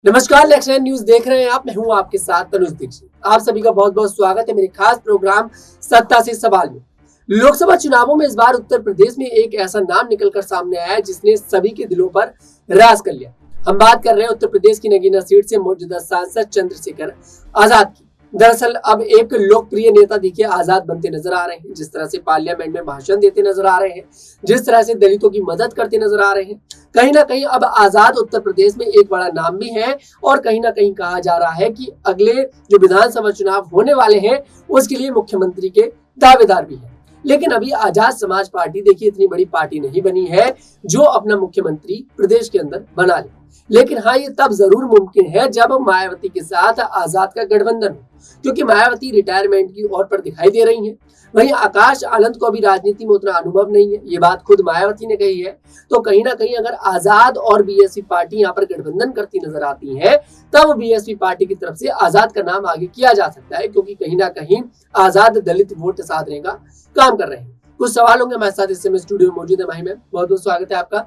नमस्कार, लक्ष्य न्यूज देख रहे हैं आप। मैं हूं आपके साथ तनुज दीक्षित। आप सभी का बहुत बहुत स्वागत है मेरे खास प्रोग्राम सत्ता से सवाल में। लोकसभा चुनावों में इस बार उत्तर प्रदेश में एक ऐसा नाम निकलकर सामने आया है जिसने सभी के दिलों पर राज कर लिया। हम बात कर रहे हैं उत्तर प्रदेश की नगीना सीट से मौजूदा सांसद चंद्रशेखर आजाद की। दरअसल अब एक लोकप्रिय नेता देखिए आजाद बनते नजर आ रहे हैं। जिस तरह से पार्लियामेंट में भाषण देते नजर आ रहे हैं, जिस तरह से दलितों की मदद करते नजर आ रहे हैं, कहीं ना कहीं अब आजाद उत्तर प्रदेश में एक बड़ा नाम भी है। और कहीं ना कहीं कहा जा रहा है कि अगले जो विधानसभा चुनाव होने वाले हैं उसके लिए मुख्यमंत्री के दावेदार भी हैं। लेकिन अभी आजाद समाज पार्टी देखिए इतनी बड़ी पार्टी नहीं बनी है जो अपना मुख्यमंत्री प्रदेश के अंदर बना ले। लेकिन हाँ, ये तब जरूर मुमकिन है जब मायावती के साथ आजाद का गठबंधन हो, क्योंकि मायावती रिटायरमेंट की ओर पर दिखाई दे रही हैं। वहीं आकाश आनंद को अभी राजनीति में उतना अनुभव नहीं है, ये बात खुद मायावती ने कही है। तो कहीं ना कहीं अगर आजाद और बीएसपी पार्टी यहाँ पर गठबंधन करती नजर आती है तब बीएसपी पार्टी की तरफ से आजाद का नाम आगे किया जा सकता है, क्योंकि कहीं ना कहीं आजाद दलित वोट साधने का काम कर रहे हैं। कुछ सवाल होंगे हमारे साथ, इस समय स्टूडियो में मौजूद है माही मैम, बहुत बहुत स्वागत है आपका।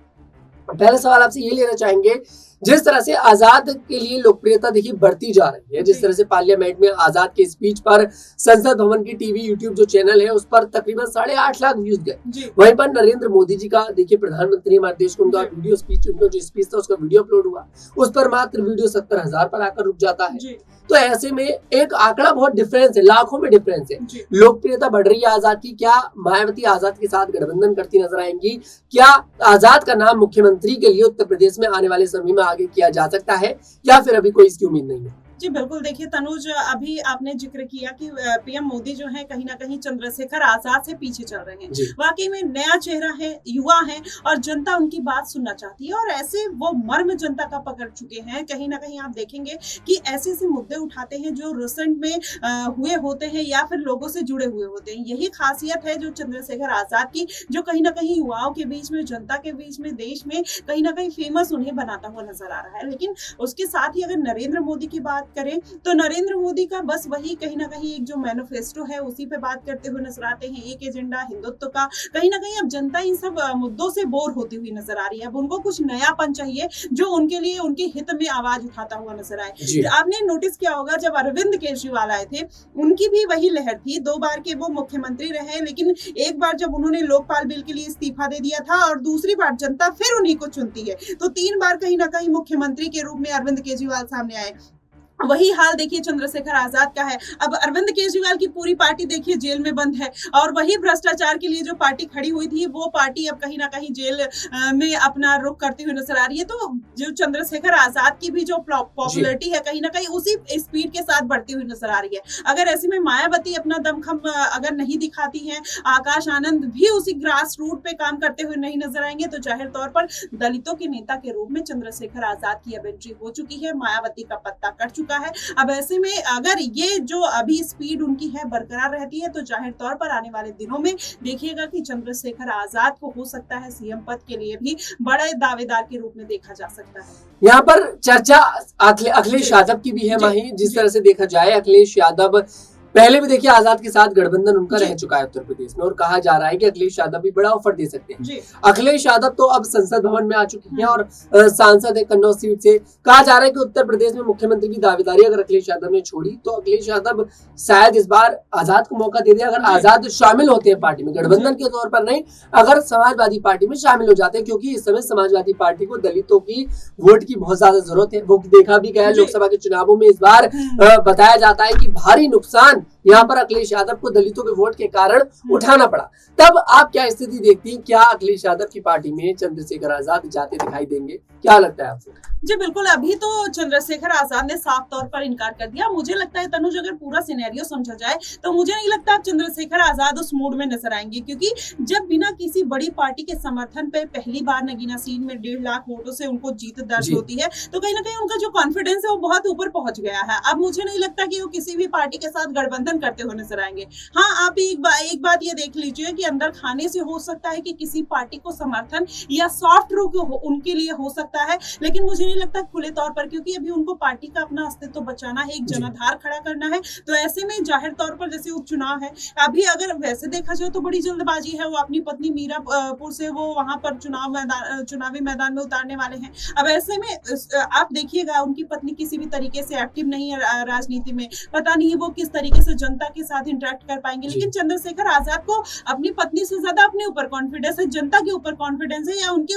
पहला सवाल आपसे ये लेना चाहेंगे, जिस तरह से आजाद के लिए लोकप्रियता देखिए बढ़ती जा रही है, जिस तरह से पार्लियामेंट में आजाद के स्पीच पर संसद भवन की टीवी यूट्यूब जो चैनल है उस पर तकरीबन 8.5 लाख व्यूज गए। वहीं पर नरेंद्र मोदी जी का देखिए प्रधानमंत्री हमारे देश को उनका वीडियो स्पीच, उनका जो स्पीच था उसका वीडियो अपलोड हुआ, उस पर मात्र वीडियो 70,000 पर आकर रुक जाता है। तो ऐसे में एक आंकड़ा बहुत डिफरेंस है, लाखों में डिफरेंस है। लोकप्रियता बढ़ रही है आजाद की। क्या मायावती आजाद के साथ गठबंधन करती नजर आएंगी? क्या आजाद का नाम मुख्यमंत्री के लिए उत्तर प्रदेश में आने वाले समय में आगे किया जा सकता है, या फिर अभी कोई इसकी उम्मीद नहीं है? जी बिल्कुल, देखिए तनुज, अभी आपने जिक्र किया कि पीएम मोदी जो है कहीं ना कहीं चंद्रशेखर आजाद से पीछे चल रहे हैं। वाकई में नया चेहरा है, युवा है और जनता उनकी बात सुनना चाहती है। और ऐसे वो मर्म जनता का पकड़ चुके हैं। कहीं ना कहीं आप देखेंगे कि ऐसे ऐसे मुद्दे उठाते हैं जो रिसेंट में हुए होते हैं या फिर लोगों से जुड़े हुए होते हैं। यही खासियत है जो चंद्रशेखर आजाद की, जो कहीं ना कहीं युवाओं के बीच में, जनता के बीच में, देश में कहीं ना कहीं फेमस उन्हें बनाता हुआ नजर आ रहा है। लेकिन उसके साथ ही अगर नरेंद्र मोदी की बात करें तो नरेंद्र मोदी का बस वही कहीं ना कहीं एक जो मैनिफेस्टो है उसी पे बात करते हुए नजर आते हैं। एक एजेंडा हिंदुत्व का। कहीं ना कहीं अब जनता इन सब मुद्दों से बोर होती हुई नजर आ रही है। अब उनको कुछ नयापन चाहिए जो उनके लिए, उनके हित में आवाज उठाता हुआ नजर आए। आपने नोटिस किया होगा जब अरविंद केजरीवाल आए थे उनकी भी वही लहर थी। 2 बार के वो मुख्यमंत्री रहे, लेकिन एक बार जब उन्होंने लोकपाल बिल के लिए इस्तीफा दे दिया था और दूसरी बार जनता फिर उन्हीं को चुनती है, तो 3 बार कहीं ना कहीं मुख्यमंत्री के रूप में अरविंद केजरीवाल सामने आए। वही हाल देखिए चंद्रशेखर आजाद का है। अब अरविंद केजरीवाल की पूरी पार्टी देखिए जेल में बंद है और वही भ्रष्टाचार के लिए जो पार्टी खड़ी हुई थी वो पार्टी अब कहीं ना कहीं जेल में अपना रुख करती हुई नजर आ रही है। तो जो चंद्रशेखर आजाद की भी जो पॉपुलैरिटी है कहीं ना कहीं उसी स्पीड के साथ बढ़ती हुई नजर आ रही है। अगर ऐसे में मायावती अपना दमखम अगर नहीं दिखाती है, आकाश आनंद भी उसी ग्रास रूट पे काम करते हुए नहीं नजर आएंगे, तो जाहिर तौर पर दलितों के नेता के रूप में चंद्रशेखर आजाद की अब एंट्री हो चुकी है। मायावती का पत्ता कट चुका है। अब ऐसे में अगर ये जो अभी स्पीड उनकी है बरकरार रहती है तो जाहिर तौर पर आने वाले दिनों में देखिएगा कि चंद्रशेखर आजाद को हो सकता है सीएम पद के लिए भी बड़े दावेदार के रूप में देखा जा सकता है। यहाँ पर चर्चा अखिलेश यादव की भी है माही। जिस तरह से देखा जाए, अखिलेश यादव पहले भी देखिए आजाद के साथ गठबंधन उनका रह चुका है उत्तर प्रदेश में, और कहा जा रहा है कि अखिलेश यादव भी बड़ा ऑफर दे सकते हैं। अखिलेश यादव तो अब संसद भवन में आ चुके हैं और सांसद है कन्नौज सीट से। कहा जा रहा है कि उत्तर प्रदेश में मुख्यमंत्री की दावेदारी अगर अखिलेश यादव ने छोड़ी तो अखिलेश यादव शायद इस बार आजाद को मौका दे दे। अगर आजाद शामिल होते हैं पार्टी में, गठबंधन के तौर पर नहीं, अगर समाजवादी पार्टी में शामिल हो जाते हैं, क्योंकि इस समय समाजवादी पार्टी को दलितों की वोट की बहुत ज्यादा जरूरत है। वो देखा भी गया लोकसभा के चुनावों में। इस बार बताया जाता है कि भारी नुकसान यहाँ पर अखिलेश यादव को दलितों के वोट के कारण उठाना पड़ा। तब आप क्या स्थिति देखती हैं? क्या अखिलेश यादव की पार्टी में चंद्रशेखर आजाद जाते दिखाई देंगे? क्या लगता है आपको? जी बिल्कुल, अभी तो चंद्रशेखर आजाद ने साफ तौर पर इनकार कर दिया। मुझे लगता है तनुज, अगर पूरा सिनेरियो समझा जाए तो मुझे नहीं लगता चंद्रशेखर आजाद उस मूड में नजर आएंगे, क्योंकि जब बिना किसी बड़ी पार्टी के समर्थन पे पहली बार नगीना सीट में 1.5 लाख वोटों से उनको जीत दर्ज होती है तो कहीं ना कहीं उनका जो कॉन्फिडेंस है वो बहुत ऊपर पहुंच गया है। अब मुझे नहीं लगता कि वो किसी भी पार्टी के साथ गठबंधन करते हुए नजर आएंगे। हाँ, आप एक बात ये देख लीजिए कि अंदर खाने से हो सकता है कि किसी पार्टी को समर्थन या सॉफ्ट रुख उनके लिए हो सकता है, लेकिन मुझे नहीं लगता खुले तौर पर, क्योंकि अभी उनको पार्टी का अपना अस्तित्व बचाना है, एक जनाधार खड़ा करना है। तो ऐसे में जाहिर तौर पर जैसे उपचुनाव है, अभी अगर वैसे देखा जाए तो बड़ी जल्दबाजी है। वो अपनी पत्नी मीरापुर से वो वहां पर चुनावी मैदान में उतारने वाले हैं। अब ऐसे में आप देखिएगा, उनकी पत्नी किसी भी तरीके से एक्टिव नहीं है राजनीति में, पता नहीं वो किस तरीके से जनता के साथ इंटरेक्ट कर पाएंगे। लेकिन चंद्रशेखर आजाद को अपनी पत्नी से ज्यादा अपने ऊपर कॉन्फिडेंस है, जनता के ऊपर कॉन्फिडेंस है, या उनके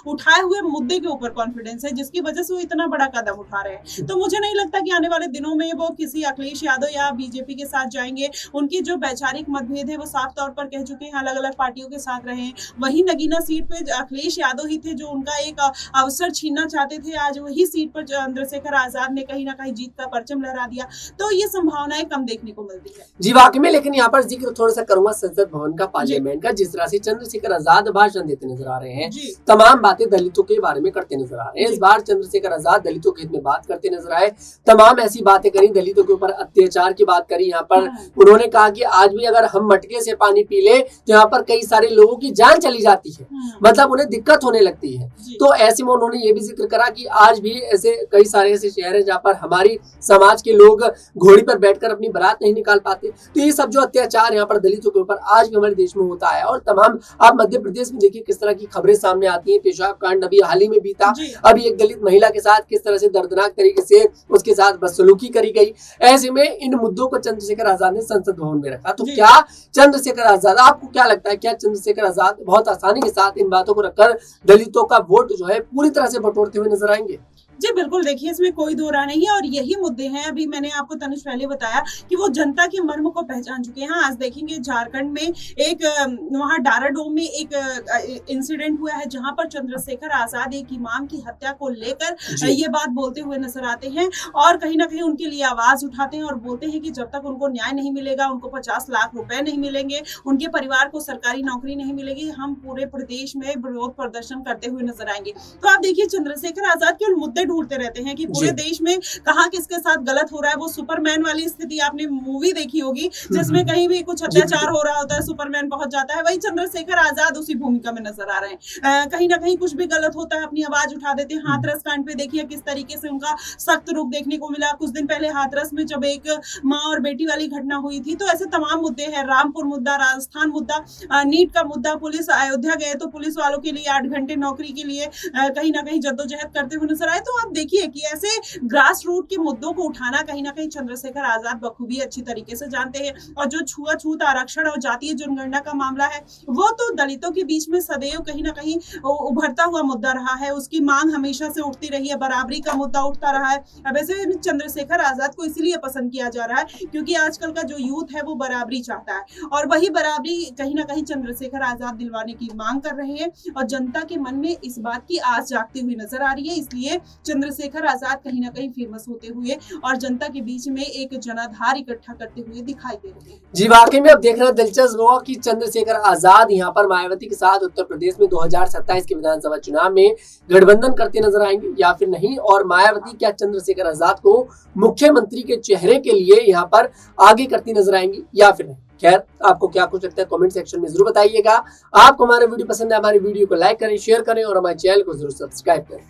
उठाए हुए मुद्दे के ऊपर कॉन्फिडेंस है, जिसकी वजह से वो इतना बड़ा कदम उठा रहे हैं। तो मुझे नहीं लगता कि आने वाले दिनों में वो किसी अखिलेश यादव या बीजेपी के साथ जाएंगे। उनकी जो वैचारिक मतभेद है वो साफ तौर पर कह चुके हैं, अलग अलग पार्टियों के साथ रहे हैं। वही नगीना सीट पे अखिलेश यादव ही थे जो उनका एक अवसर छीनना चाहते थे। आज वही सीट पर चंद्रशेखर आजाद ने कहीं ना कहीं जीत का परचम लहरा दिया। तो ये संभावनाएं कम देखने को मिलती है जी वाकई में। लेकिन यहाँ पर जिक्र थोड़ा सा करूंगा संसद भवन का, पार्लियामेंट का, जिस तरह से चंद्रशेखर आजाद भाषण देते नजर आ रहे हैं, तमाम बातें दलितों के बारे में करते नजर आ रहे हैं। इस बार चंद्रशेखर आजाद दलितों के हित में बात करते नजर आए, तमाम ऐसी बातें करी, दलितों के ऊपर अत्याचार की बात करी। यहाँ पर उन्होंने कहा कि आज भी अगर हम मटके से पानी पी ले तो यहाँ पर कई सारे लोगों की जान चली जाती है, मतलब उन्हें दिक्कत होने लगती है। तो ऐसे में उन्होंने ये भी जिक्र करा कि आज भी ऐसे कई सारे ऐसे शहर है जहाँ पर हमारी समाज के लोग घोड़ी पर बैठकर अपनी बारात नहीं निकाल पाते। तो ये सब जो अत्याचार यहाँ पर दलितों के ऊपर आज भी हमारे देश में होता है। और तमाम आप मध्य प्रदेश में देखिए किस तरह की खबरें सामने आती हैं। पेशाब कांड अभी हाल ही में बीता, अभी एक दलित महिला के साथ किस तरह से दर्दनाक तरीके से उसके साथ बदसलूकी करी गई। ऐसे में इन मुद्दों को चंद्रशेखर आजाद ने संसद भवन में रखा। तो क्या चंद्रशेखर आजाद, आपको क्या लगता है, क्या चंद्रशेखर आजाद बहुत आसानी के साथ इन बातों को रखकर दलितों का वोट जो है पूरी तरह से बटोरते हुए नजर आएंगे? जी बिल्कुल, देखिए इसमें कोई दो राय नहीं है और यही मुद्दे हैं। अभी मैंने आपको तनुज पहले बताया कि वो जनता के मर्म को पहचान चुके हैं। आज देखेंगे झारखंड में एक वहां डाराडोम में एक इंसिडेंट हुआ है जहां पर चंद्रशेखर आजाद एक इमाम की हत्या को लेकर ये बात बोलते हुए नजर आते हैं और कहीं ना कहीं उनके लिए आवाज उठाते हैं और बोलते हैं कि जब तक उनको न्याय नहीं मिलेगा, उनको 50 लाख रुपए नहीं मिलेंगे, उनके परिवार को सरकारी नौकरी नहीं मिलेगी, हम पूरे प्रदेश में विरोध प्रदर्शन करते हुए नजर आएंगे। तो आप देखिए चंद्रशेखर आजाद केवल मुद्दे ढूंढते रहते हैं कि पूरे देश में कहाँ किसके साथ गलत हो रहा है। वो सुपरमैन वाली स्थिति आपने मूवी देखी होगी जिसमें कहीं भी कुछ अत्याचार हो रहा होता है, सुपरमैन पहुंच जाता है। वही चंद्रशेखर आजाद उसी भूमिका में नजर आ रहे हैं। कहीं ना कहीं कुछ भी गलत होता है अपनी आवाज उठा देते हैं। हाथरस कांड पे देखिए किस तरीके से उनका सख्त रुख देखने को मिला। कुछ दिन पहले हाथरस में जब एक माँ और बेटी वाली घटना हुई थी। तो ऐसे तमाम मुद्दे हैं, रामपुर मुद्दा, राजस्थान मुद्दा, नीट का मुद्दा। पुलिस अयोध्या गए तो पुलिस वालों के लिए 8 घंटे नौकरी के लिए कहीं ना कहीं जद्दोजहद करते हुए नजर आए। तो आप देखिए कि ऐसे ग्रास रूट के मुद्दों को उठाना कहीं ना कहीं चंद्रशेखर आजाद बखूबी अच्छी तरीके से जानते हैं। और जो छुआछूत आरक्षण और जातीय जनगणना का मामला है वो तो दलितों के बीच में सदैव कहीं ना कहीं उभरता हुआ मुद्दा रहा है। उसकी मांग हमेशा से उठती रही है, बराबरी का मुद्दा उठता रहा है। अब ऐसे चंद्रशेखर आजाद को इसीलिए पसंद किया जा रहा है क्योंकि आजकल का जो यूथ है वो बराबरी चाहता है और वही बराबरी कहीं ना कहीं चंद्रशेखर आजाद दिलवाने की मांग कर रहे हैं और जनता के मन में इस बात की आस जागती हुई नजर आ रही है। इसलिए चंद्रशेखर आजाद कहीं ना कहीं फेमस होते हुए और जनता के बीच में एक जनाधार इकट्ठा करते हुए दिखाई दे रहे हैं। जी वाकई में अब देखना दिलचस्प होगा कि चंद्रशेखर आजाद यहाँ पर मायावती के साथ उत्तर प्रदेश में 2027 के विधानसभा चुनाव में गठबंधन करते नजर आएंगे या फिर नहीं, और मायावती क्या चंद्रशेखर आजाद को मुख्यमंत्री के चेहरे के लिए यहाँ पर आगे करती नजर आएंगी या फिर नहीं। खैर, आपको क्या कुछ लगता है कमेंट सेक्शन में जरूर बताइएगा। आपको हमारा वीडियो पसंद है, हमारे वीडियो को लाइक करें, शेयर करें और हमारे चैनल को जरूर सब्सक्राइब करें।